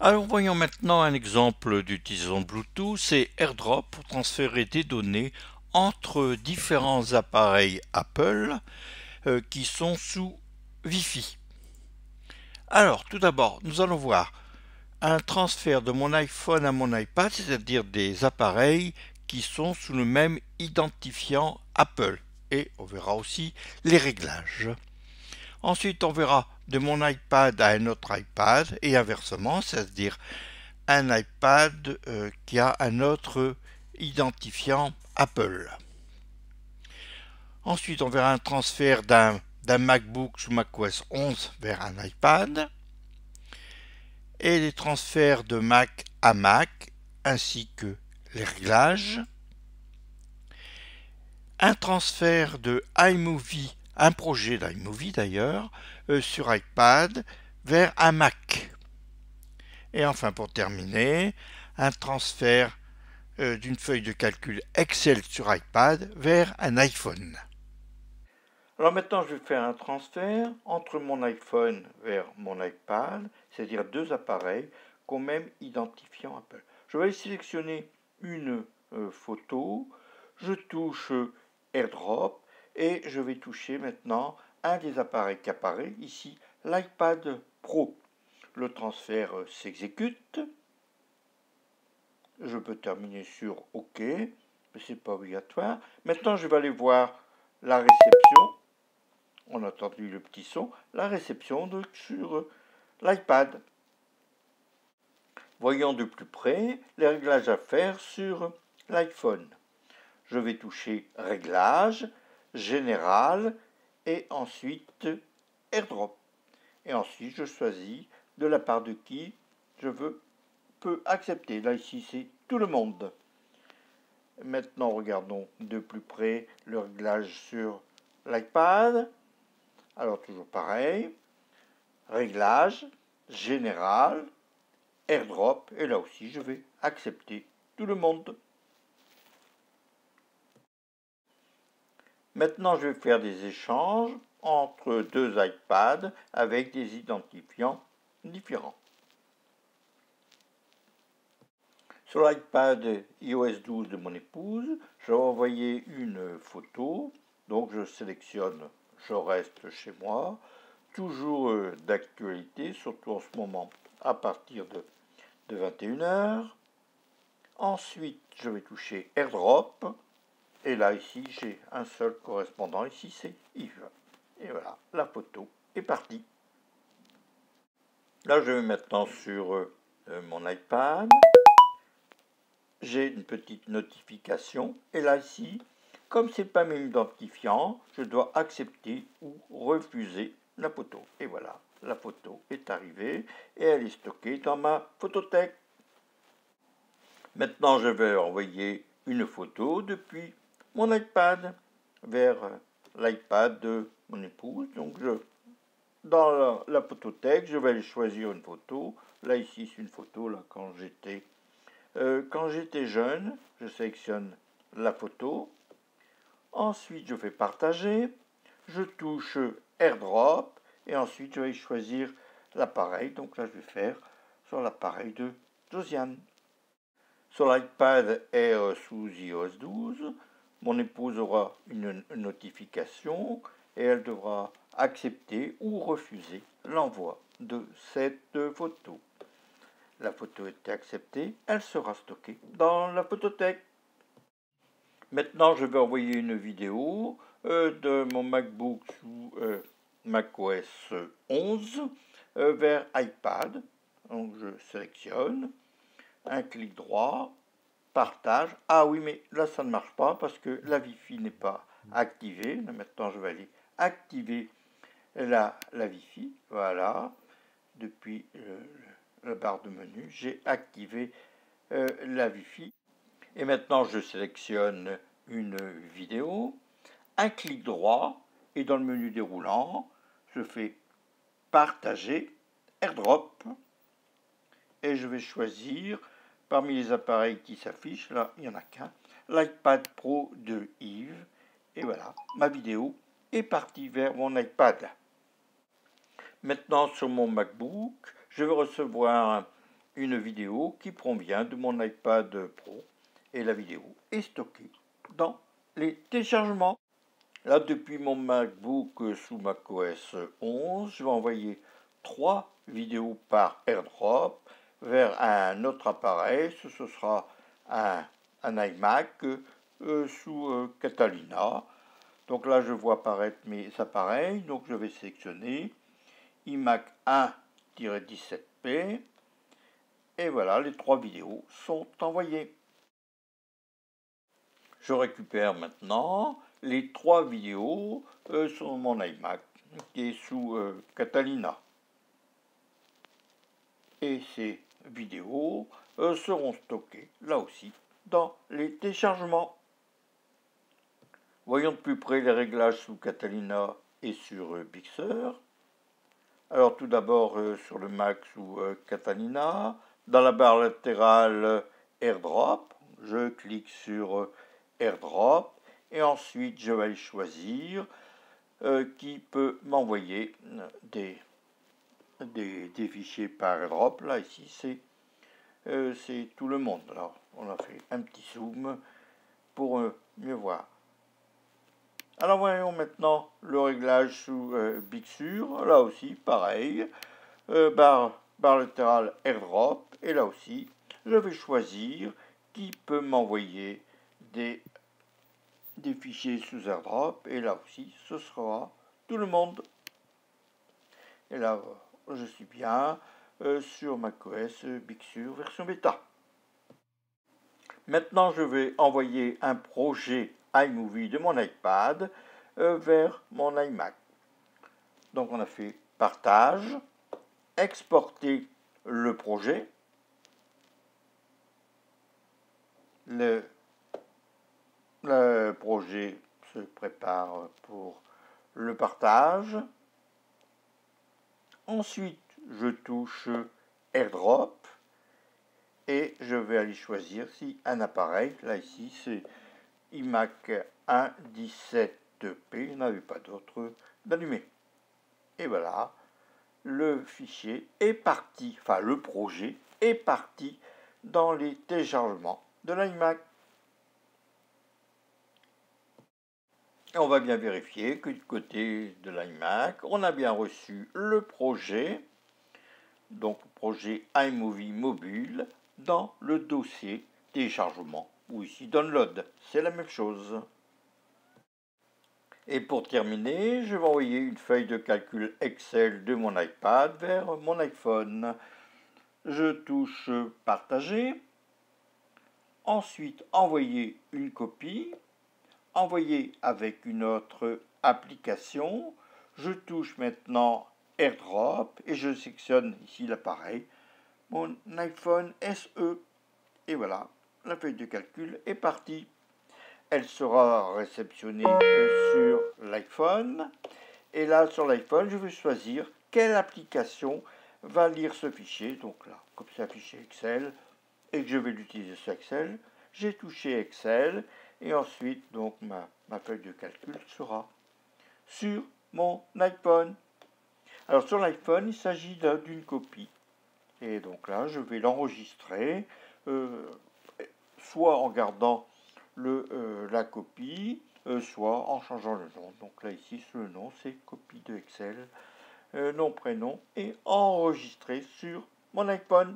Alors voyons maintenant un exemple d'utilisation Bluetooth, c'est AirDrop pour transférer des données entre différents appareils Apple qui sont sous Wi-Fi. Alors tout d'abord, nous allons voir un transfert de mon iPhone à mon iPad, c'est-à-dire des appareils qui sont sous le même identifiant Apple. Et on verra aussi les réglages. Ensuite, on verra de mon iPad à un autre iPad et inversement, c'est-à-dire un iPad qui a un autre identifiant Apple. Ensuite, on verra un transfert d'un MacBook sous macOS 11 vers un iPad et les transferts de Mac à Mac ainsi que les réglages. Un transfert de iMovie, un projet d'iMovie d'ailleurs, sur iPad vers un Mac. Et enfin pour terminer, un transfert d'une feuille de calcul Excel sur iPad vers un iPhone. Alors maintenant, je vais faire un transfert entre mon iPhone vers mon iPad, c'est-à-dire deux appareils qui ont même identifiant Apple. Je vais sélectionner une photo, je touche AirDrop et je vais toucher maintenant un des appareils qui apparaît ici, l'iPad Pro. Le transfert s'exécute. Je peux terminer sur OK, mais ce n'est pas obligatoire. Maintenant, je vais aller voir la réception. On a entendu le petit son, la réception sur l'iPad. Voyons de plus près les réglages à faire sur l'iPhone. Je vais toucher Réglages, Général et ensuite AirDrop. Et ensuite, je choisis de la part de qui je peux accepter. Là, ici, c'est tout le monde. Maintenant, regardons de plus près le réglage sur l'iPad. Alors, toujours pareil. Réglage, Général, AirDrop. Et là aussi, je vais accepter tout le monde. Maintenant, je vais faire des échanges entre deux iPads avec des identifiants différents. Sur l'iPad iOS 12 de mon épouse, je vais envoyer une photo. Donc je sélectionne Je reste chez moi. Toujours d'actualité, surtout en ce moment à partir de 21h. Ensuite, je vais toucher AirDrop. Et là, ici, j'ai un seul correspondant. Ici, c'est Yves. Et voilà, la photo est partie. Là, je vais maintenant sur mon iPad. J'ai une petite notification. Et là, ici, comme ce n'est pas mes identifiants, je dois accepter ou refuser la photo. Et voilà, la photo est arrivée et elle est stockée dans ma photothèque. Maintenant, je vais envoyer une photo depuis mon iPad vers l'iPad de mon épouse. Donc, dans la photothèque, je vais aller choisir une photo. Là, ici, c'est une photo là, quand j'étais jeune. Je sélectionne la photo. Ensuite, je fais partager. Je touche AirDrop. Et ensuite, je vais choisir l'appareil. Donc là, je vais faire sur l'appareil de Josiane. Sur l'iPad Air sous iOS 12, mon épouse aura une notification et elle devra accepter ou refuser l'envoi de cette photo. La photo est acceptée, elle sera stockée dans la photothèque. Maintenant, je vais envoyer une vidéo de mon MacBook sous macOS 11 vers iPad. Donc, je sélectionne un clic droit, partage. Ah oui, mais là, ça ne marche pas parce que la Wi-Fi n'est pas activée. Là, maintenant, je vais aller activer la Wi-Fi. Voilà, depuis la barre de menu, j'ai activé la Wi-Fi. Et maintenant, je sélectionne une vidéo, un clic droit, et dans le menu déroulant, je fais partager, AirDrop, et je vais choisir parmi les appareils qui s'affichent, là, il n'y en a qu'un, l'iPad Pro de Yves. Et voilà, ma vidéo est partie vers mon iPad. Maintenant, sur mon MacBook, je vais recevoir une vidéo qui provient de mon iPad Pro et la vidéo est stockée dans les téléchargements. Là, depuis mon MacBook sous macOS 11, je vais envoyer 3 vidéos par AirDrop vers un autre appareil. Ce sera un iMac sous Catalina. Donc là, je vois apparaître mes appareils. Donc je vais sélectionner iMac 1-17P. Et voilà, les 3 vidéos sont envoyées. Je récupère maintenant les 3 vidéos sur mon iMac qui est sous Catalina. Et ces vidéos seront stockées là aussi dans les téléchargements. Voyons de plus près les réglages sous Catalina et sur Big Sur. Alors tout d'abord sur le Mac sous Catalina, dans la barre latérale AirDrop, je clique sur AirDrop et ensuite je vais aller choisir qui peut m'envoyer des fichiers par AirDrop. Là ici c'est tout le monde. Alors on a fait un petit zoom pour mieux voir. Alors voyons maintenant le réglage sous Big Sur. Là aussi pareil, barre latérale AirDrop et là aussi je vais choisir qui peut m'envoyer des fichiers sous AirDrop et là aussi ce sera tout le monde. Et là je suis bien sur macOS Big Sur version bêta. Maintenant je vais envoyer un projet iMovie de mon iPad vers mon iMac. Donc on a fait partage, exporter le projet, le projet se prépare pour le partage. Ensuite, je touche AirDrop et je vais aller choisir si un appareil, là ici c'est iMac 1-17P, je n'avais pas d'autre d'allumé. Et voilà, le fichier est parti, enfin le projet est parti dans les téléchargements de l'iMac. On va bien vérifier que du côté de l'iMac, on a bien reçu le projet, donc projet iMovie mobile, dans le dossier téléchargement, ou ici download, c'est la même chose. Et pour terminer, je vais envoyer une feuille de calcul Excel de mon iPad vers mon iPhone. Je touche partager, ensuite envoyer une copie, envoyer avec une autre application. Je touche maintenant AirDrop et je sélectionne ici l'appareil, mon iPhone SE. Et voilà, la feuille de calcul est partie. Elle sera réceptionnée sur l'iPhone. Et là, sur l'iPhone, je vais choisir quelle application va lire ce fichier. Donc là, comme c'est un fichier Excel et que je vais l'utiliser sur Excel, j'ai touché Excel. Et ensuite, donc, ma feuille de calcul sera sur mon iPhone. Alors, sur l'iPhone, il s'agit d'une copie. Et donc là, je vais l'enregistrer, soit en gardant la copie, soit en changeant le nom. Donc là, ici, le nom, c'est copie de Excel, nom, prénom, et enregistré sur mon iPhone.